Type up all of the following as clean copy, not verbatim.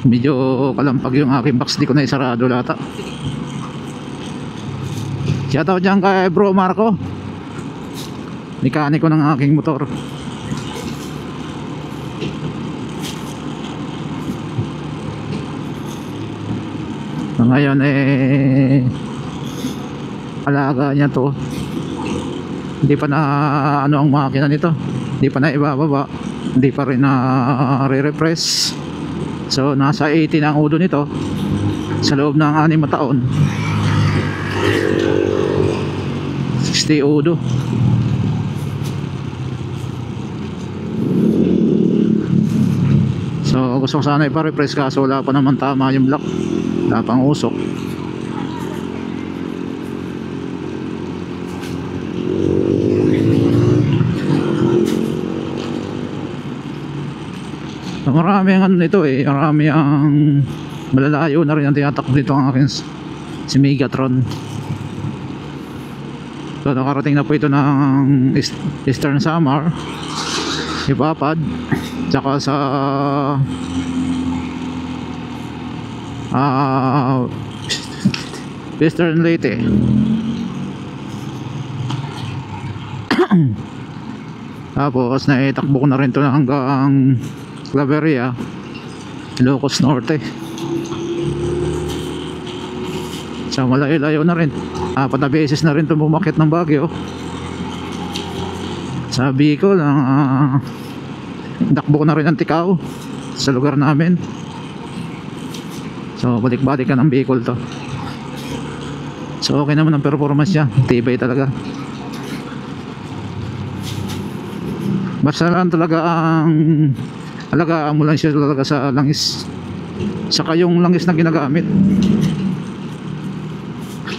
Medyo kalampag yung aking box, di ko na isarado lata. Shoutout dyan kay Bro Marco, mekaniko ng aking motor. Ngayon alaga niya to, hindi pa na ano ang makina nito, hindi pa na ibababa, hindi pa rin na re-refresh. So nasa 80 na ang udo nito sa loob ng 6 na taon. 60 udo. So gusto ko sana ipa-refresh kaso wala pa naman tama yung block, wala pang usok. So, marami ang ano nito marami ang malalayo na rin ang tinatakbo dito ang akin si Megatron. So nakarating na po ito ng Eastern Samar, Ipapad, tsaka sa Western Leyte. Tapos naitakbo ko na rin ito hanggang Claveria, Ilocos Norte. So malayo-layo na rin, 4 na beses na rin ito bumakit ng Baguio. Sa Bicol, takbo ko na rin ang Ticao sa lugar namin. So balik-balik ka ng Bicol to. So okay naman ang performance niya, tibay talaga. Basta lang talaga ang alagaan mo lang siya talaga sa langis, saka yung langis na ginagamit.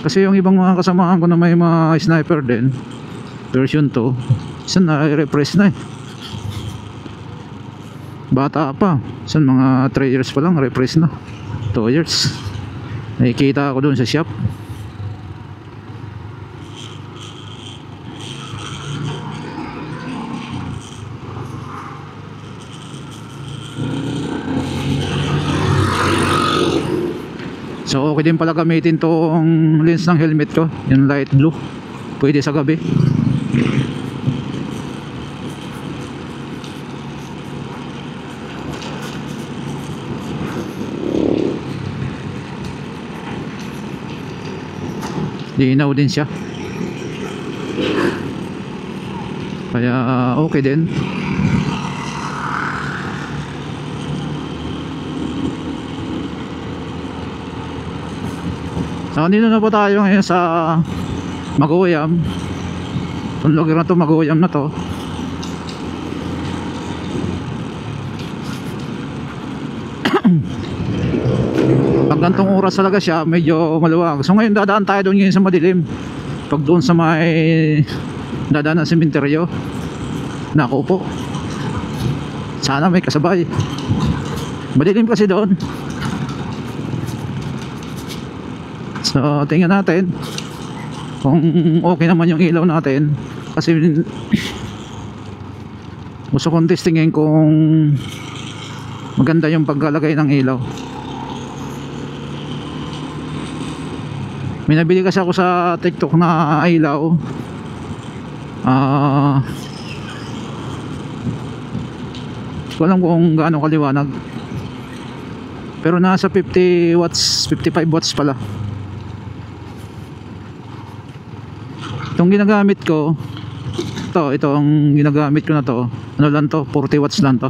Kasi yung ibang mga kasamahan ko na may mga sniper din version 2, isa na i-repress na bata pa, isa mga 3 years pa lang repress na, 2 years. Nakikita ako dun sa shop. So okay din pala gamitin tong lens ng helmet ko, yung light blue, pwede sa gabi. Linaw din siya, kaya okay din. So dito na po tayo ngayon sa Maguyam. Itong lugar na to, Maguyam na to. Pag gantong oras talaga siya medyo maluwag. So ngayon dadaan tayo doon ngayon sa madilim. Pag doon sa may dadaan ng sementeryo, naku po, sana may kasabay. Madilim kasi doon. So tingnan natin kung okay naman yung ilaw natin, kasi gusto kong testingin kung maganda yung paglalagay ng ilaw. May nabili kasi ako sa TikTok na ilaw, ko alam kung gaano kaliwanag, pero nasa 50 watts 55 watts pala. Itong ginagamit ko, itong ginagamit ko na to, ano lang to, 40 watts lang to.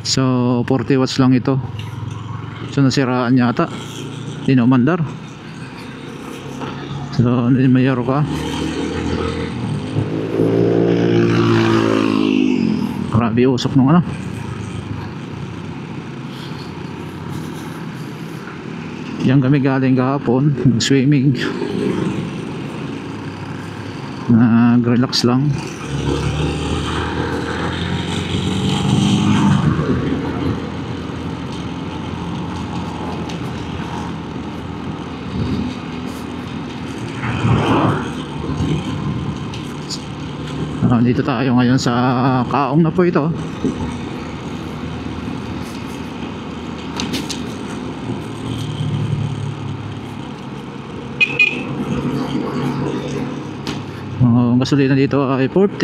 So 40 watts lang ito. So nasiraan yata, di na umandar. So hindi mayroon ka. Grabe usok nung ano. Yan kami galing kahapon, nag-swimming, nag-relax lang. Dito tayo ngayon sa Kaong na po ito. gasolina dito ay 49.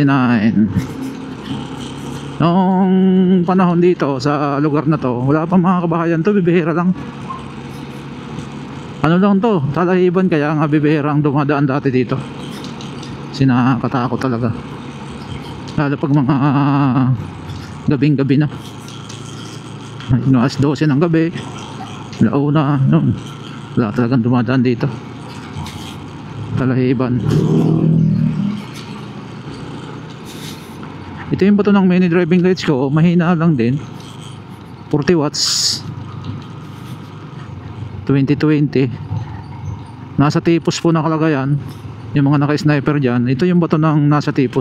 Noong panahon dito sa lugar na to, wala pa mga kabahayan to, bibihira lang. Ano lang to, talahiban, kaya nga bibihira ang dumadaan dati dito. Sinakatakot talaga. Lalo pag mga gabing-gabi na. Alas 12 ng gabi, launa, no, wala talagang dumadaan dito. Talahiban. Ito yung bato ng mini driving lights ko, mahina lang din, 40 watts, 2020. Nasa tipos po nakalagay yan, yung mga naka-sniper dyan. Ito yung bato ng nasa tipos.